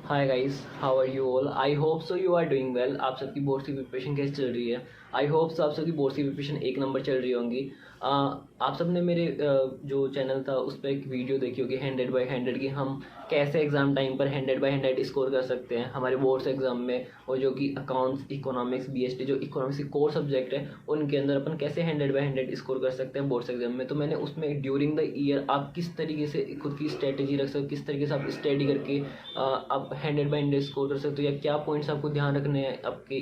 Hi guys, how are you all? I hope so you are doing well. आप सबकी boards की preparation कैसे चल रही है? आई होप सो आप सबकी बोर्ड्स की प्रिपरेशन एक नंबर चल रही होंगी। आप सब ने मेरे जो चैनल था उस पर एक वीडियो देखी होगी 100/100 की हम कैसे एग्ज़ाम टाइम पर 100/100 स्कोर कर सकते हैं हमारे बोर्ड्स एग्जाम में। और जो कि अकाउंट्स, इकोनॉमिक्स, बीएसटी जो इकोनॉमिक्स की कोर सब्जेक्ट है उनके अंदर अपन कैसे 100/100 स्कोर कर सकते हैं बोर्ड्स एग्जाम में। तो मैंने उसमें ड्यूरिंग द ईयर आप किस तरीके से खुद की स्ट्रेटेजी रख सकते हो, किस तरीके से आप स्टडी करके आप 100/100 स्कोर कर सकते हो, या क्या पॉइंट्स आपको ध्यान रखने हैं आपके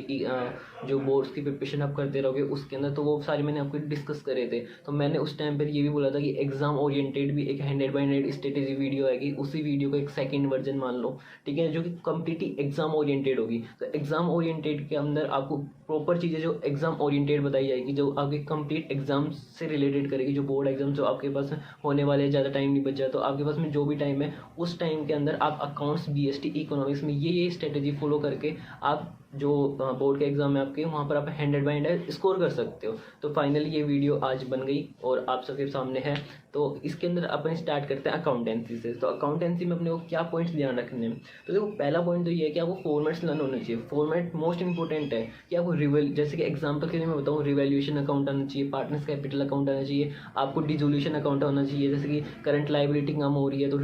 जो बोर्ड्स की प्रिपरेशन आप करते रहोगे उसके अंदर, तो वो सारे मैंने आपको डिस्कस करे थे। तो मैंने उस टाइम पर ये भी बोला था कि एग्जाम ओरिएंटेड भी एक 100/100 स्ट्रेटेजी वीडियो आएगी, उसी वीडियो का एक सेकंड वर्जन मान लो, ठीक है, जो कि कम्प्लीटली एग्जाम ओरिएंटेड होगी। तो एग्जाम ओरिएंटेड के अंदर आपको प्रॉपर चीज़ें जो एग्जाम ओरिएंटेड बताई जाएगी, जो आपके कंप्लीट एग्जाम से रिलेटेड करेगी, जो बोर्ड एग्जाम जो आपके पास होने वाले, ज़्यादा टाइम नहीं बचा, तो आपके पास में जो भी टाइम है उस टाइम के अंदर आप अकाउंट्स, बीएसटी, इकोनॉमिक्स में ये स्ट्रेटेजी फॉलो करके आप जो बोर्ड के एग्जाम है आपके, वहाँ पर आप 100/100 स्कोर कर सकते हो। तो फाइनली ये वीडियो आज बन गई और आप सबके सामने है। तो इसके अंदर अपन स्टार्ट करते हैं अकाउंटेंसी से। तो अकाउंटेंसी में अपने को क्या पॉइंट्स ध्यान रखने हैं? तो देखो, पहला पॉइंट तो ये है कि आपको फॉर्मेट्स लर्न होने चाहिए। फॉर्मेट मोस्ट इंपॉर्टेंट है कि आपको जैसे कि एग्जाम्पल के लिए मैं बताऊँ, रिवैल्यूएशन अकाउंट आना चाहिए, पार्टनर्स कैपिटल अकाउंट आना चाहिए, आपको डिजोल्यूशन अकाउंट होना चाहिए। जैसे कि करंट लाइबिलिटी कम हो रही है तो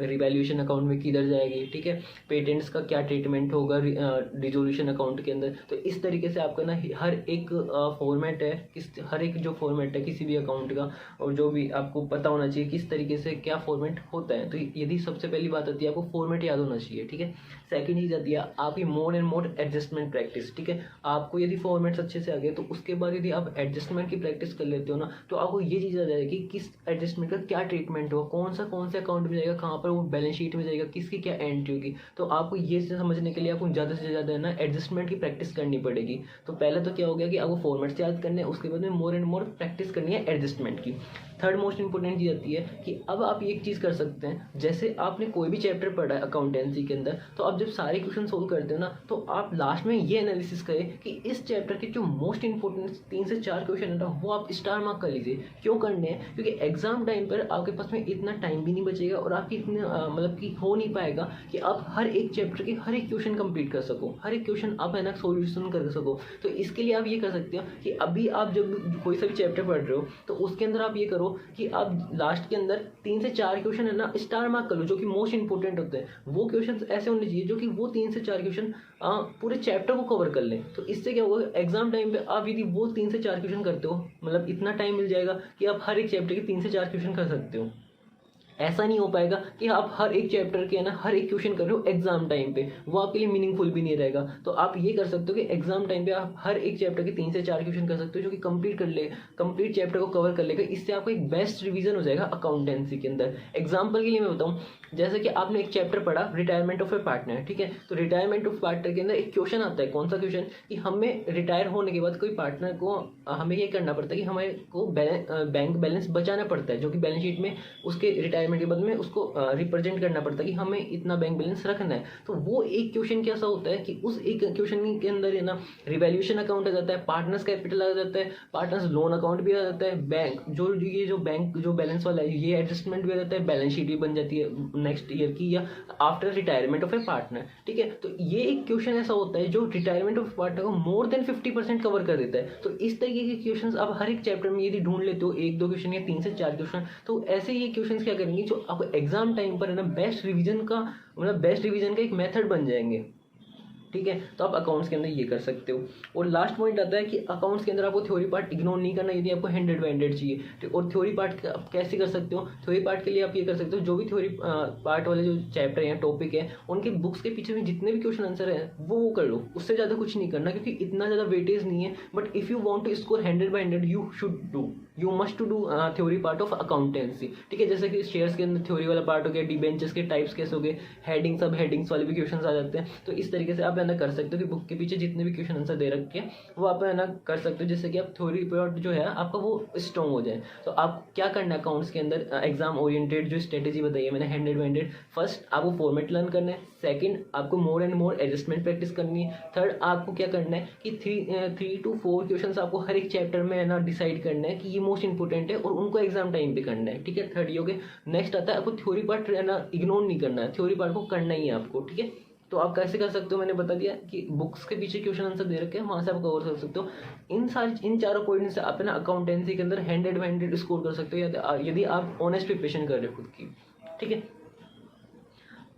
रिवैल्यूएशन अकाउंट में किधर जाएगी, ठीक है, पेटेंट्स का क्या ट्रीटमेंट होगा डिजोल्यूशन अकाउंट के अंदर। तो इस तरीके से आपका ना हर एक फॉर्मेट है, हर एक जो फॉर्मेट है किसी भी अकाउंट का, और जो भी आपको पता होना चाहिए किस तरीके से क्या फॉर्मेट होता है। तो यदि सबसे पहली बात आती है आपको फॉर्मेट याद होना चाहिए, ठीक है। सेकंड चीज आती है आपकी more and more adjustment practice, ठीक है। आपको यदि फॉर्मेट्स अच्छे से आ गए तो उसके बाद यदि आप एडजस्टमेंट की प्रैक्टिस कर लेते हो ना, तो आपको ये चीज़ आ जाएगी कि किस एडजस्टमेंट का क्या ट्रीटमेंट होगा, कौन से अकाउंट में जाएगा, कहाँ पर वो बैलेंस शीट में जाएगा, किसकी क्या एंट्री होगी। तो आपको ये चीज़ समझने के लिए आपको ज़्यादा से ज़्यादा ना एडजस्टमेंट की प्रैक्टिस करनी पड़ेगी। तो पहले तो क्या हो गया कि आपको फॉर्मेट्स याद करने हैं, उसके बाद में मोर एंड मोर प्रैक्टिस करनी है एडजस्टमेंट की। थर्ड मोस्ट इंपॉर्टेंट चीज़ आती है कि अब आप एक चीज़ कर सकते हैं, जैसे आपने कोई भी चैप्टर पढ़ा है अकाउंटेंसी के अंदर, तो आप जब सारे क्वेश्चन सोल्व करते हो ना, तो आप लास्ट में ये एनालिसिस करें कि इस चैप्टर के जो मोस्ट इंपॉर्टेंट 3 से 4 क्वेश्चन है ना, वो आप स्टार मार्क कर लीजिए। क्यों करने हैं? क्योंकि एग्जाम टाइम पर आपके पास में इतना टाइम भी नहीं बचेगा और आपकी इतने मतलब कि हो नहीं पाएगा कि आप हर एक चैप्टर के हर एक क्वेश्चन कंप्लीट कर सको, हर एक क्वेश्चन आप है ना सोल्यूशन कर सको। तो इसके लिए आप ये कर सकते हो कि अभी आप जब कोई सा भी चैप्टर पढ़ रहे हो तो उसके अंदर आप ये करो कि आप लास्ट के अंदर 3 से 4 क्वेश्चन है ना स्टार मार्क कर लो, जो कि मोस्ट इंपॉर्टेंट होते हैं। वो क्वेश्चन ऐसे होने चाहिए जो कि वो 3 से 4 क्वेश्चन पूरे चैप्टर को कवर कर लें। तो इससे क्या होगा, एग्जाम टाइम पे आप यदि वो 3 से 4 क्वेश्चन करते हो, मतलब इतना टाइम मिल जाएगा कि आप हर एक चैप्टर के 3 से 4 क्वेश्चन कर सकते हो। ऐसा नहीं हो पाएगा कि आप हर एक चैप्टर के ना हर एक क्वेश्चन कर रहे हो एग्जाम टाइम पे, वो आपके लिए मीनिंगफुल भी नहीं रहेगा। तो आप ये कर सकते हो कि एग्जाम टाइम पे आप हर एक चैप्टर के 3 से 4 क्वेश्चन कर सकते हो, जो कि कंप्लीट चैप्टर को कवर कर लेगा। इससे आपको एक बेस्ट रिवीजन हो जाएगा अकाउंटेंसी के अंदर। एग्जाम्पल के लिए मैं बताऊँ, जैसे कि आपने एक चैप्टर पढ़ा रिटायरमेंट ऑफ ए पार्टनर, ठीक है, तो रिटायरमेंट ऑफ पार्टनर के अंदर एक क्वेश्चन आता है। कौन सा क्वेश्चन? कि हमें रिटायर होने के बाद कोई पार्टनर को हमें ये करना पड़ता है कि हमारे को बैंक बैलेंस बचाना पड़ता है, जो कि बैलेंस शीट में उसके रिटायरमेंट के बाद में उसको रिप्रेजेंट करना पड़ता है कि हमें इतना बैंक बैलेंस रखना है। तो वो एक क्वेश्चन कैसा होता है कि उस एक क्वेश्चन के अंदर है ना रिवैल्यूएशन अकाउंट आ जाता है, पार्टनर्स कैपिटल आ जाता है, पार्टनर्स लोन अकाउंट भी आ जाता है, बैंक जो बैंक जो बैलेंस वाला है ये एडजस्टमेंट भी आ जाता है, बैलेंस शीट भी बन जाती है नेक्स्ट ईयर की या after retirement of A partner, ठीक है। तो ये एक क्वेश्चन ऐसा होता है जो रिटायरमेंट ऑफ पार्टनर को मोर देन 50% कवर कर देता है। तो इस तरीके के क्वेश्चन आप हर एक चैप्टर में यदि ढूंढ लेते हो, 1-2 क्वेश्चन या 3 से 4 क्वेश्चन, तो ऐसे ये क्वेश्चन क्या करेंगे जो आपको एग्जाम टाइम पर है ना बेस्ट रिवीजन का एक मेथड बन जाएंगे, ठीक है। तो आप अकाउंट्स के अंदर ये कर सकते हो। और लास्ट पॉइंट आता है कि अकाउंट्स के अंदर आपको थ्योरी पार्ट इग्नोर नहीं करना यदि आपको 100/100 चाहिए। तो और थ्योरी पार्ट आप कैसे कर सकते हो? थ्योरी पार्ट के लिए आप ये कर सकते हो, जो भी थ्योरी पार्ट वाले जो चैप्टर या टॉपिक है उनके बुक्स के पीछे में जितने भी क्वेश्चन आंसर है वो कर लो, उससे ज़्यादा कुछ नहीं करना, क्योंकि इतना ज़्यादा वेटेज नहीं है। But if you want to score 100/100 you must to do theory part of accountancy, ठीक है। जैसे कि शेयर्स के अंदर थ्योरी वाला पार्ट हो गया, डिबेंचर्स के टाइप्स कैसे हो गए, हेडिंग सब हेडिंग्स वाले भी क्वेश्चन आ जाते हैं। तो इस तरीके से आप है ना कर सकते हो कि बुक के पीछे जितने भी क्वेश्चन आंसर दे रखे हैं वो आप है ना कर सकते हो, जिससे कि आप थ्योरी पार्ट जो है आपका वो स्ट्रॉन्ग हो जाए। तो आप क्या करना है अकाउंट्स के अंदर एग्जाम ओरिएंटेड जो स्ट्रेटेजी बताई है मैंने 100/100, फर्स्ट आपको फॉर्मेट लर्न करना है, सेकंड आपको more and more adjustment practice करनी है, थर्ड आपको क्या करना है कि 3 to 4 क्वेश्चन आपको हर एक चैप्टर में है ना डिसाइड करना है कि ये मोस्ट इंपॉर्टेंट है और उनको एग्जाम टाइम पे करना है, ठीक है। थर्ड ये हो गया। नेक्स्ट आता है आपको थ्योरी पार्ट है ना इग्नोर नहीं करना है, थ्योरी पार्ट को करना ही है आपको, ठीक है। तो आप कैसे कर सकते हो, मैंने बता दिया कि बुक्स के पीछे क्वेश्चन आंसर दे रखे हैं, वहाँ से आप कवर कर सकते हो। इन चारों पॉइंट से आप ना अकाउंटेंसी के अंदर 100 स्कोर कर सकते हो यदि आप ऑनेस्ट प्रिपरेशन कर रहे हो खुद की, ठीक है।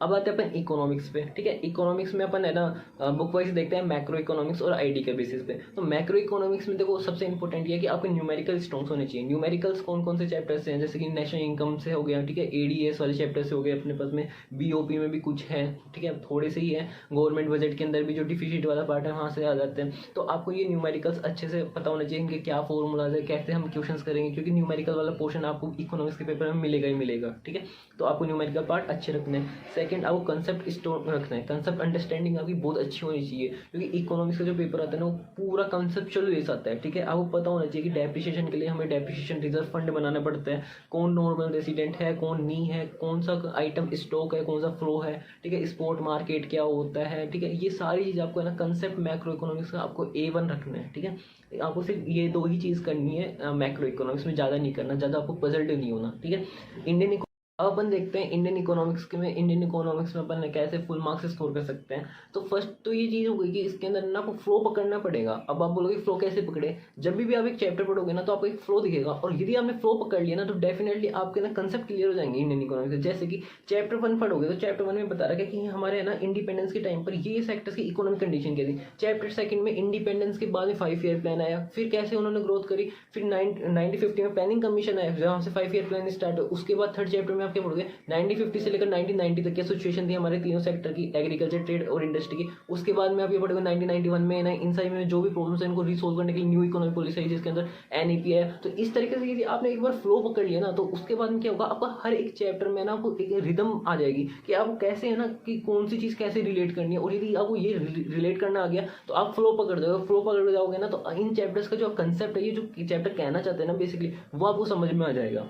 अब आते हैं अपन इकोनॉमिक्स पे, ठीक है। इकोनॉमिक्स में अपन है ना बुक वाइज देखते हैं मैक्रो इकोनॉमिक्स और आईडी के बेसिस पे। तो मैक्रो इकोनॉमिक्स में देखो सबसे इंपॉर्टेंट ये है कि आपके न्यूमेरिकल स्ट्रॉन्ग्स होने चाहिए। न्यूमेरिकल्स कौन कौन से चैप्टर्स हैं, जैसे कि नेशनल इनकम से हो गया, ठीक है, एडीएस वाले चैप्टर से हो गए अपने पास में, बीओपी में भी कुछ है, ठीक है, थोड़े से ही है। गवर्नमेंट बजट के अंदर भी जो डिफिसिट वाला पार्ट है वहाँ से आ जाते हैं। तो आपको ये न्यूमेरिकल्स अच्छे से पता होना चाहिए कि क्या फॉर्मूलाज है, कैसे हम क्वेश्चंस करेंगे, क्योंकि न्यूमेरिकल वाला पोर्शन आपको इकोनॉमिक्स के पेपर में मिलेगा ही मिलेगा, ठीक है। तो आपको न्यूमेरिकल पार्ट अच्छे रखने हैं। सेकंड, आपको कंसेप्ट स्टोर रखना है, कंसेप्ट अंडरस्टैंडिंग आपकी बहुत अच्छी होनी चाहिए, क्योंकि इकोनॉमिक्स का जो पेपर आता है ना वो पूरा कंसेप्चुअल बेस आता है, ठीक है। आपको पता होना चाहिए कि डेप्रिसिएशन के लिए हमें डेप्रिसिएशन रिजर्व फंड बनाना पड़ता है, कौन नॉर्मल रेसिडेंट है, कौन नहीं है, कौन सा आइटम स्टॉक है, कौन सा फ्लो है, ठीक है, स्पॉट मार्केट क्या होता है, ठीक है। ये सारी चीज़ आपको है ना कंसेप्ट मैक्रो इकोनॉमिक्स का आपको A1 रखना है, ठीक है। आपको सिर्फ ये 2 ही चीज़ करनी है मैक्रो इकोनॉमिक्स में, ज़्यादा नहीं करना, ज़्यादा आपको पजल्ड नहीं होना, ठीक है। इंडियन अब अपन देखते हैं इंडियन इकोनॉमिक्स में अपन कैसे फुल मार्क्स स्कोर कर सकते हैं। तो फर्स्ट तो ये चीज़ हो गई कि इसके अंदर ना आपको फ्लो पकड़ना पड़ेगा। अब आप बोलोगे फ्लो कैसे पकड़े, जब भी आप एक चैप्टर पढ़ोगे ना तो आपको एक फ्लो दिखेगा, और यदि आपने फ्लो पकड़ लिया ना तो डेफिनेटली आपके ना कंसेप्ट क्लियर हो जाएंगे इंडियन इकोनॉमिक्स से। जैसे कि चैप्टर 1 पढ़ोगे तो चैप्टर 1 में बता रखा है कि हमारे ना इंडिपेंडेंस के टाइम पर ये सेक्टर्स की इकोनॉमिक कंडीशन क्या थी। चैप्टर 2 में इंडिपेंडेंस के बाद में 5 ईयर प्लान आया, फिर कैसे उन्होंने ग्रोथ करी, फिर 1950 में प्लानिंग कमीशन आया, जहाँ से 5 ईयर प्लान स्टार्ट हो। उसके बाद थर्ड चैप्टर में आप क्या पढ़ोगे, 1950 से लेकर 1990 तक क्या सिचुएशन थी हमारे तीनों सेक्टर की, एग्रीकल्चर, ट्रेड और इंडस्ट्री की। उसके बाद में आप ये पढ़ोगे 1991 में ना इन सारी में जो भी प्रॉब्लम्स है इनको रिसोल्व करने के लिए न्यू इकोनॉमिक पॉलिसी है जिसके अंदर एनईपी है। तो इस तरीके से यदि आपने एक बार फ्लो पकड़ लिया ना तो उसके बाद में क्या होगा, आपका हर एक चैप्टर में ना आपको एक रिदम आ जाएगी कि आपको कैसे है ना कि कौन सी चीज़ कैसे रिलेट करनी है। और यदि आपको ये रिलेट करना आ गया तो आप फ्लो पकड़ दोगे, फ्लो पकड़ जाओगे ना तो इन चैप्टर्स का जो कंसेप्ट है, ये जो चैप्टर कहना चाहते हैं ना बेसिकली, वो आपको समझ में आ जाएगा।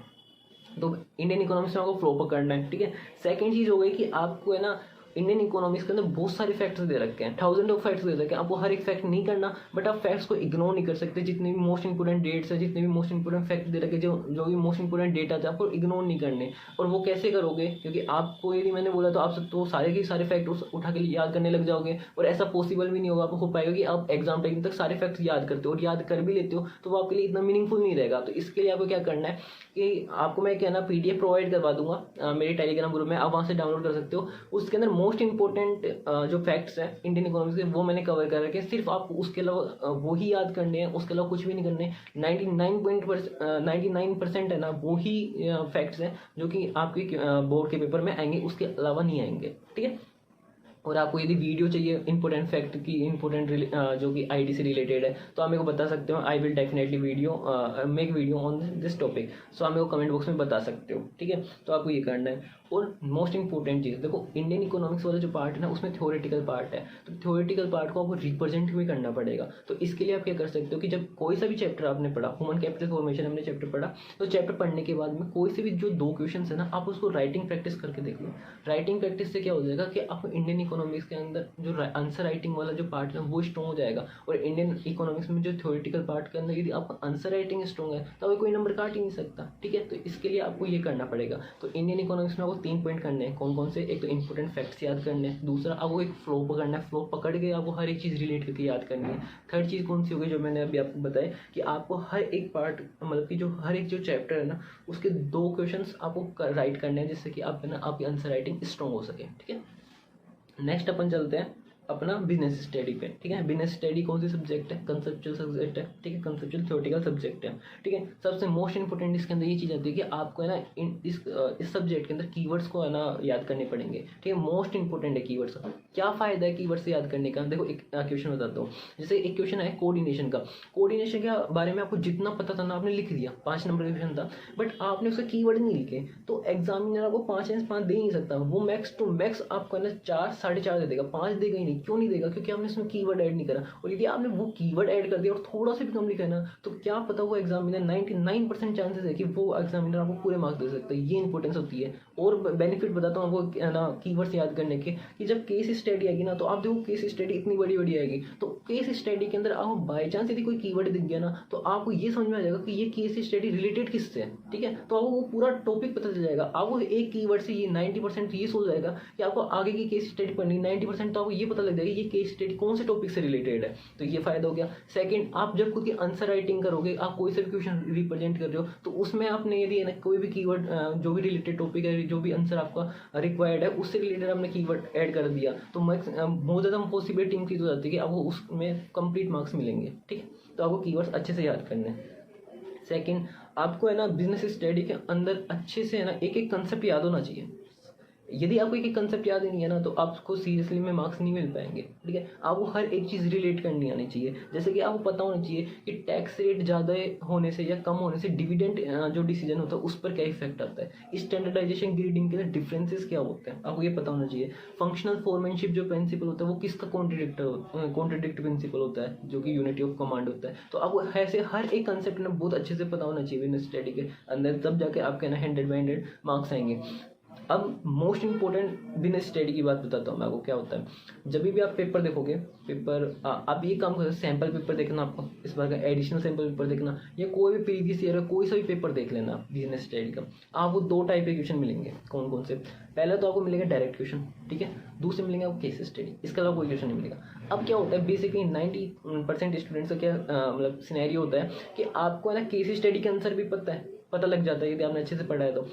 तो इंडियन इकोनॉमिक्स में आपको फ्लो पकड़ना है, ठीक है। सेकंड चीज़ हो गई कि आपको है ना इंडियन इकोनॉमिक्स के अंदर बहुत सारे फैक्ट्स दे रखे हैं, 1000 ऑफ फैक्ट्स दे रखे हैं। आपको हर एक फैक्ट नहीं करना, बट आप फैक्ट्स को इग्नोर नहीं कर सकते। जितने भी मोस्ट इंपोर्टेंट डेट्स है, जितने भी मोस्ट इंपोर्टेंट फैक्ट दे रखे, जो भी मोस्ट इंपोर्टेंट डेटा है आपको इग्नोर नहीं करने। और वो कैसे करोगे, क्योंकि आपको यदि मैंने बोला तो आप सब तो सारे के सारे फैक्ट उठा के याद करने लग जाओगे, और ऐसा पॉसिबल भी नहीं होगा, आपको हो पाएगा कि आप एग्जाम टाइम तक सारे फैक्ट्स याद करते हो, और याद कर भी लेते हो तो वो आपके लिए इतना मीनिंगफुल नहीं रहेगा। तो इसके लिए आपको क्या करना है कि आपको मैं क्या ना PDF प्रोवाइड करवा दूंगा मेरे टेलीग्राम ग्रुप में, आप वहाँ से डाउनलोड कर सकते हो। उसके अंदर मोस्ट इंपॉर्टेंट जो फैक्ट्स हैं इंडियन इकोनॉमिक्स के वो मैंने कवर कर रखे हैं। सिर्फ आपको उसके अलावा वो ही याद करने हैं, उसके अलावा कुछ भी नहीं करने। 99% है ना वो ही फैक्ट्स हैं जो कि आपके बोर्ड के पेपर में आएंगे, उसके अलावा नहीं आएंगे, ठीक है। और आपको यदि वीडियो चाहिए इंपॉर्टेंट फैक्ट की, इंपॉर्टेंट जो कि आईडी से रिलेटेड है, तो आप मेरे को बता सकते हो। I will definitely make video on this topic. So आप मेरे को कमेंट बॉक्स में बता सकते हो, ठीक है। तो आपको ये करना है। और मोस्ट इंपॉर्टेंट चीज़ देखो, इंडियन इकोनॉमिक्स वाला जो पार्ट है ना उसमें थ्योरेटिकल पार्ट है, तो थ्योरेटिकल पार्ट को आपको रिप्रेजेंट भी करना पड़ेगा। तो इसके लिए आप क्या कर सकते हो कि जब कोई सा भी चैप्टर आपने पढ़ा, ह्यूमन कैपिटल फॉर्मेशन हमने चैप्टर पढ़ा, तो चैप्टर पढ़ने के बाद में कोई से भी जो 2 क्वेश्चन है ना आप उसको राइटिंग प्रैक्टिस करके देख लो। राइटिंग प्रैक्टिस से क्या हो जाएगा कि आप इंडियन इकोनॉमिक्स के अंदर जो आंसर राइटिंग वाला जो पार्ट है वो स्ट्रॉन्ग हो जाएगा। और इंडियन इकोनॉमिक्स में जो थ्योरेटिकल पार्ट के अंदर यदि आपका आंसर राइटिंग स्ट्रॉन्ग है तो कोई नंबर काट ही नहीं सकता, ठीक है। तो इसके लिए आपको ये करना पड़ेगा। तो इंडियन इकोनॉमिक्स में आपको 3 पॉइंट करने हैं। कौन कौन से, एक तो इंपॉर्टेंट फैक्ट्स याद करने हैं, दूसरा आपको एक फ्लो पकड़ना है, फ्लो पकड़ के आपको हर एक चीज़ रिलेट करके याद करनी है। थर्ड चीज़ कौन सी होगी जो मैंने अभी आपको बताया कि आपको हर एक पार्ट मतलब कि जो हर एक जो चैप्टर है ना उसके 2 क्वेश्चंस आपको राइट करने हैं, जिससे कि आप है ना आपकी आंसर राइटिंग स्ट्रॉन्ग हो सके, ठीक है। नेक्स्ट अपन चलते हैं अपना बिजनेस स्टडी पे, ठीक है। बिजनेस स्टडी कौन सी सब्जेक्ट है, कंसेप्चुअल सब्जेक्ट है, ठीक है, कंसेप्चुअल थ्योरेटिकल सब्जेक्ट है, ठीक है। सबसे मोस्ट इंपोर्टेंट इसके अंदर ये चीज़ आती है कि आपको है ना इस सब्जेक्ट के अंदर कीवर्ड्स को है ना याद करने पड़ेंगे, ठीक है। मोस्ट इंपोर्टेंट है कीवर्ड्स। क्या फ़ायदा है कीवर्ड से याद करने का, देखो एक क्वेश्चन बताता हूँ। जैसे एक क्वेश्चन है कोऑर्डिनेशन का, कोऑर्डिनेशन के बारे में आपको जितना पता था ना आपने लिख दिया, 5 नंबर का क्वेश्चन था, बट आपने उसका कीवर्ड नहीं लिखे, तो एग्जामिनर आपको 5 से 5 दे नहीं सकता। वो मैक्स टू मैक्स आपको है ना 4 साढ़े 4 दे देगा, 5 देगा ही नहीं, नहीं, क्यों नहीं देगा? क्योंकि आपने इसमें कीवर्ड ऐड नहीं करा। और यदि आपने वो कीवर्ड ऐड कर दिया और थोड़ा सा भी कम लिखा है ना, तो क्या पता वो एग्जामिनर 99% चांसेस है कि वो एग्जामिनर आपको पूरे मार्क्स दे सकता है। ये इंपॉर्टेंस होती है। और बेनिफिट बताता हूँ आपको है ना कीवर्ड्स याद करने के, कि जब केस स्टडी आएगी ना, तो आप देखो केस स्टडी इतनी बड़ी बड़ी आएगी, तो केस स्टडी के अंदर आपको बाई चांस यदि कोई कीवर्ड दिख गया ना, तो आपको ये समझ में आ जाएगा कि ये केस स्टडी रिलेटेड किससे है। ठीक है, तो आपको वो पूरा टॉपिक पता चल जाएगा। आपको एक कीवर्ड से ये 90% ये सोच जाएगा कि आपको आगे की केस स्टडी पढ़नी, 90% तो आपको ये पता लग जाएगा ये केस स्टडी कौन से टॉपिक से रिलेटेड है। तो ये फायदा हो गया। सेकंड, आप जब खुद की आंसर राइटिंग करोगे, आप कोई सा भी क्वेश्चन रिप्रेजेंट कर रहे हो, तो उसमें आपने यदि कोई भी कीवर्ड जो भी रिलेटेड टॉपिक है, जो भी आंसर आपका रिक्वायर्ड है, उससे रिलेटेड आपने कीवर्ड ऐड कर दिया, तो बहुत ज़्यादा पॉसिबिलिटी इंक्रीज हो जाती है कि आपको उसमें कंप्लीट मार्क्स मिलेंगे। ठीक है, तो आपको कीवर्ड्स अच्छे से याद करने हैं। सेकंड, आपको है ना बिजनेस स्टडी के अंदर अच्छे से है ना एक एक कंसेप्ट याद होना चाहिए। यदि आपको एक एक कंसेप्ट याद ही नहीं है ना, तो आपको सीरियसली में मार्क्स नहीं मिल पाएंगे। ठीक है, आपको हर एक चीज़ रिलेट करनी आनी चाहिए। जैसे कि आपको पता होना चाहिए कि टैक्स रेट ज़्यादा होने से या कम होने से डिविडेंड जो डिसीजन होता है उस पर क्या इफेक्ट आता है। स्टैंडर्डाइजेशन ग्रेडिंग के डिफरेंसेस क्या होते हैं, आपको ये पता होना चाहिए। फंक्शनल फोरमैनशिप जो प्रिंसिपल होता है वो किसका कॉन्ट्रडिक्ट प्रिंसिपल होता है, जो कि यूनिटी ऑफ कमांड होता है। तो आपको ऐसे हर एक कंसेप्ट ना बहुत अच्छे से पता होना चाहिए बिजनेस स्टडी के अंदर, तब जाके आपके ना 100/100 मार्क्स आएंगे। अब मोस्ट इंपॉर्टेंट बिजनेस स्टडी की बात बताता हूँ मैं आपको क्या होता है। जब भी आप पेपर देखोगे, पेपर आप ये काम करो, सैम्पल पेपर देखना, आपको इस बार का एडिशनल सैम्पल पेपर देखना, या कोई भी प्रीवियस ईयर का कोई सा भी पेपर देख लेना बिजनेस स्टडी का। आपको दो टाइप के क्वेश्चन मिलेंगे। कौन कौन से? पहले तो आपको मिलेगा डायरेक्ट क्वेश्चन, ठीक है। दूसरे मिलेंगे आपको केस स्टडी, इसके अलावा कोई क्वेश्चन नहीं मिलेगा। अब क्या होता है, बेसिकली 90% स्टूडेंट्स का क्या मतलब सिनेरियो होता है कि आपको है ना केस स्टडी के आंसर भी पता लग जाता है यदि आपने अच्छे से पढ़ा है तो।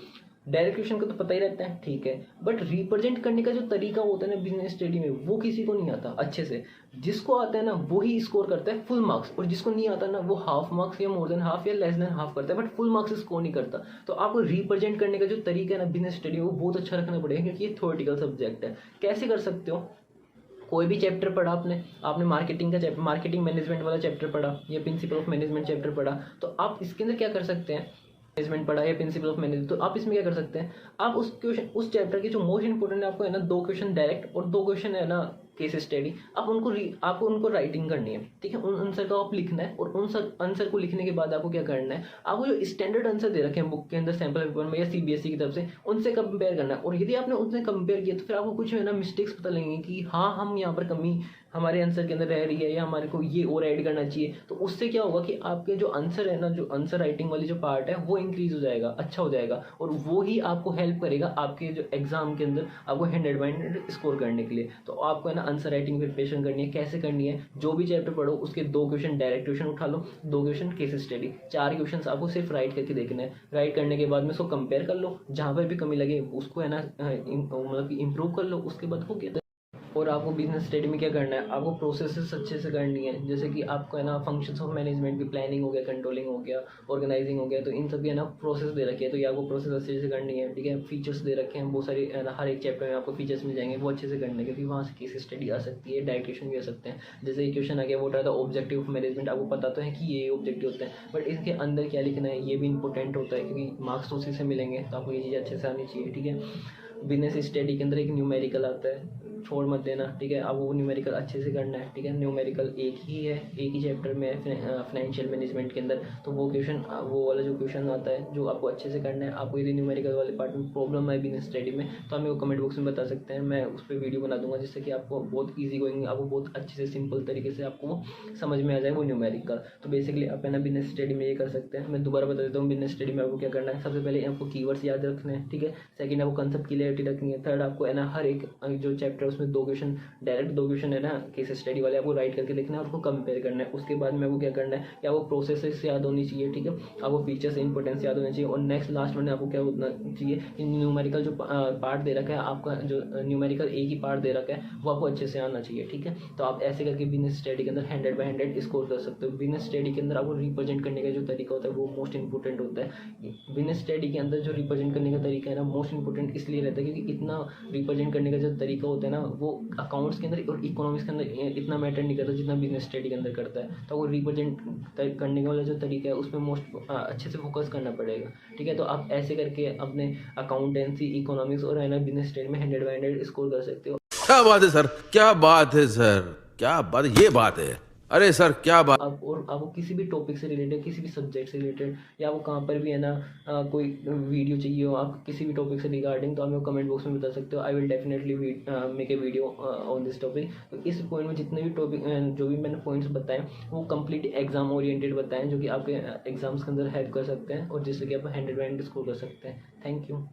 डायरेक्ट क्वेश्चन का तो पता ही रहता है, ठीक है, बट रिप्रेजेंट करने का जो तरीका होता है ना बिजनेस स्टडी में, वो किसी को नहीं आता अच्छे से। जिसको आता है ना वही स्कोर करता है फुल मार्क्स, और जिसको नहीं आता ना वो हाफ मार्क्स या मोर देन हाफ या लेस देन हाफ करता है, बट फुल मार्क्स स्कोर नहीं करता। तो आपको रिप्रेजेंट करने का जो तरीका है ना बिजनेस स्टडी में, वो बहुत अच्छा रखना पड़ेगा, क्योंकि ये थ्योरेटिकल सब्जेक्ट है। कैसे कर सकते हो? कोई भी चैप्टर पढ़ा आपने मार्केटिंग का चैप्टर, मार्केटिंग मैनेजमेंट वाला चैप्टर पढ़ा या प्रिंसिपल ऑफ मैनेजमेंट चैप्टर पढ़ा, तो आप इसके अंदर क्या कर सकते हैं, मैनेजमेंट पढ़ा या प्रिंसिपल ऑफ मैनेजमेंट, तो आप इसमें क्या कर सकते हैं, आप उस चैप्टर के जो मोस्ट इंपोर्टेंट है आपको है ना 2 क्वेश्चन डायरेक्ट और 2 क्वेश्चन है ना केस स्टडी, आपको उनको राइटिंग करनी है, ठीक है। उन आंसर को आप लिखना है, और उन आंसर को लिखने के बाद आपको क्या करना है, आपको जो स्टैंडर्ड आंसर दे रखे हैं बुक के अंदर सैम्पल पेपर में या सीबीएसई की तरफ से, उनसे कंपेयर करना है। और यदि आपने उनसे कंपेयर किया तो फिर आपको कुछ है ना मिस्टेक्स पता लगेंगे कि हाँ, हम यहाँ पर कमी हमारे आंसर के अंदर रह रही है, या हमारे को ये और ऐड करना चाहिए। तो उससे क्या होगा कि आपके जो आंसर है ना, जो आंसर राइटिंग वाली जो पार्ट है, वो इंक्रीज हो जाएगा, अच्छा हो जाएगा, और वो ही आपको हेल्प करेगा आपके जो एग्जाम के अंदर आपको 100/100 स्कोर करने के लिए। तो आपको है ना आंसर राइटिंग प्रिपरेशन करनी है। कैसे करनी है? जो भी चैप्टर पढ़ो उसके 2 क्वेश्चन डायरेक्ट क्वेश्चन उठा लो, 2 क्वेश्चन केस स्टडी, 4 क्वेश्चन आपको सिर्फ राइट करके देखना है। राइट करने के बाद में उसको कंपेयर कर लो, जहाँ पर भी कमी लगे उसको है ना मतलब कि इम्प्रूव कर लो, उसके बाद हो गया। और आपको बिजनेस स्टडी में क्या करना है, आपको प्रोसेसेस अच्छे से करनी है। जैसे कि आपको है ना फंक्शंस ऑफ मैनेजमेंट की प्लानिंग हो गया, कंट्रोलिंग हो गया, ऑर्गेनाइजिंग हो गया, तो इन सभी है ना प्रोसेस दे रखे हैं, तो ये आपको प्रोसेस अच्छे से करनी है, ठीक है। फीचर्स दे रखे हैं बहुत सारे, हर एक चैप्टर में आपको फीचर्स मिल जाएंगे, वो अच्छे से करने, क्योंकि वहाँ से केस स्टडी आ सकती है, डायरेक्ट क्वेश्चन भी आ सकते हैं। जैसे क्वेश्चन आ गया वो था ऑब्जेक्टिव ऑफ मैनेजमेंट, आपको पता तो है कि ये ऑब्जेक्टिव होते हैं, बट इसके अंदर क्या लिखना है ये भी इंपॉर्टेंट होता है, क्योंकि मार्क्स तो उसी से मिलेंगे, तो आपको ये चीज़ अच्छे से आनी चाहिए, ठीक है। बिजनेस स्टडी के अंदर एक न्यूमेरिकल आता है, छोड़ मत देना, ठीक है। अब वो न्यूमेरिकल अच्छे से करना है, ठीक है। न्यूमेरिकल एक ही चैप्टर में है फाइनेंशियल मैनेजमेंट के अंदर, तो वो वाला जो क्वेश्चन आता है जो आपको अच्छे से करना है। आपको यदि न्यूमेरिकल वाले पार्ट में प्रॉब्लम है बिजनेस स्टडी में, तो आप मेरे को कमेंट बॉक्स में बता सकते हैं, मैं उस पर वीडियो बना दूंगा, जिससे कि आपको बहुत ईजी गोइंग, आपको बहुत अच्छे से सिंपल तरीके से आपको वो समझ में आ जाए वो न्यूमेरिकल। तो बेसिकली आप है ना बिजनेस स्टडी में ये कर सकते हैं। मैं दोबारा बता देता हूँ बिजनेस स्टडी में आपको क्या करना है। सबसे पहले आपको कीवर्ड्स याद रखने हैं, ठीक है। सेकंड आपको कंसेप्ट क्लियरिटी रखनी है। थर्ड आपको है ना हर एक जो चैप्टर उसमें 2 क्वेश्चन डायरेक्ट, 2 क्वेश्चन है ना केस स्टडी वाले आपको राइट करके लिखना है और उसको कंपेयर करना है। उसके बाद में आपको क्या करना है कि आपको प्रोसेसेस याद होनी चाहिए, ठीक है। आपको फीचर्स इंपॉर्टेंस याद होना चाहिए, और नेक्स्ट लास्ट में आपको क्या होना चाहिए, न्यूमेरिकल जो पार्ट दे रखा है, आपका जो न्यूमेरिकल एक ही पार्ट दे रखा है वो आपको अच्छे से आना चाहिए, ठीक है। तो आप ऐसे करके बिजनेस स्टडी के अंदर 100/100 स्कोर कर सकते हो। बिजनेस स्टडी के अंदर आपको रिप्रेजेंट करने का जो तरीका होता है वो मोस्ट इंपॉर्टेंट होता है। बिजनेस स्टडी के अंदर जो रिप्रेजेंट करने का तरीका है ना मोस्ट इंपॉर्टेंट इसलिए रहता है क्योंकि इतना रिप्रेजेंट करने का जो तरीका होता है ना वो अकाउंट्स के अंदर और इकोनॉमिक्स के अंदर इतना मैटर नहीं करता जितना बिजनेस स्टडी के अंदर करता है। तो वो रिप्रेजेंट करने वाला जो तरीका है उसमें मोस्ट अच्छे से फोकस करना पड़ेगा, ठीक है। तो आप ऐसे करके अपने अकाउंटेंसी, इकोनॉमिक्स और है ना बिजनेस स्टडी में 100/100 स्कोर कर सकते हो। क्या बात है सर, क्या बात है सर, क्या बात है, ये बात है। अरे सर क्या बात। आपको किसी भी टॉपिक से रिलेटेड, किसी भी सब्जेक्ट से रिलेटेड, या आपको कहाँ पर भी है ना कोई वीडियो चाहिए हो आप किसी भी टॉपिक से रिगार्डिंग, तो आप मेरे कमेंट बॉक्स में बता सकते हो। I will definitely make a video on this topic. तो इस पॉइंट में जितने भी टॉपिक जो भी मैंने पॉइंट्स बताए वो कंप्लीट एग्जाम ओरिएंटेड बताएं, जो कि आपके एग्जाम्स के अंदर हेल्प कर सकते हैं और जिससे कि आप 100 स्कोर कर सकते हैं। Thank you.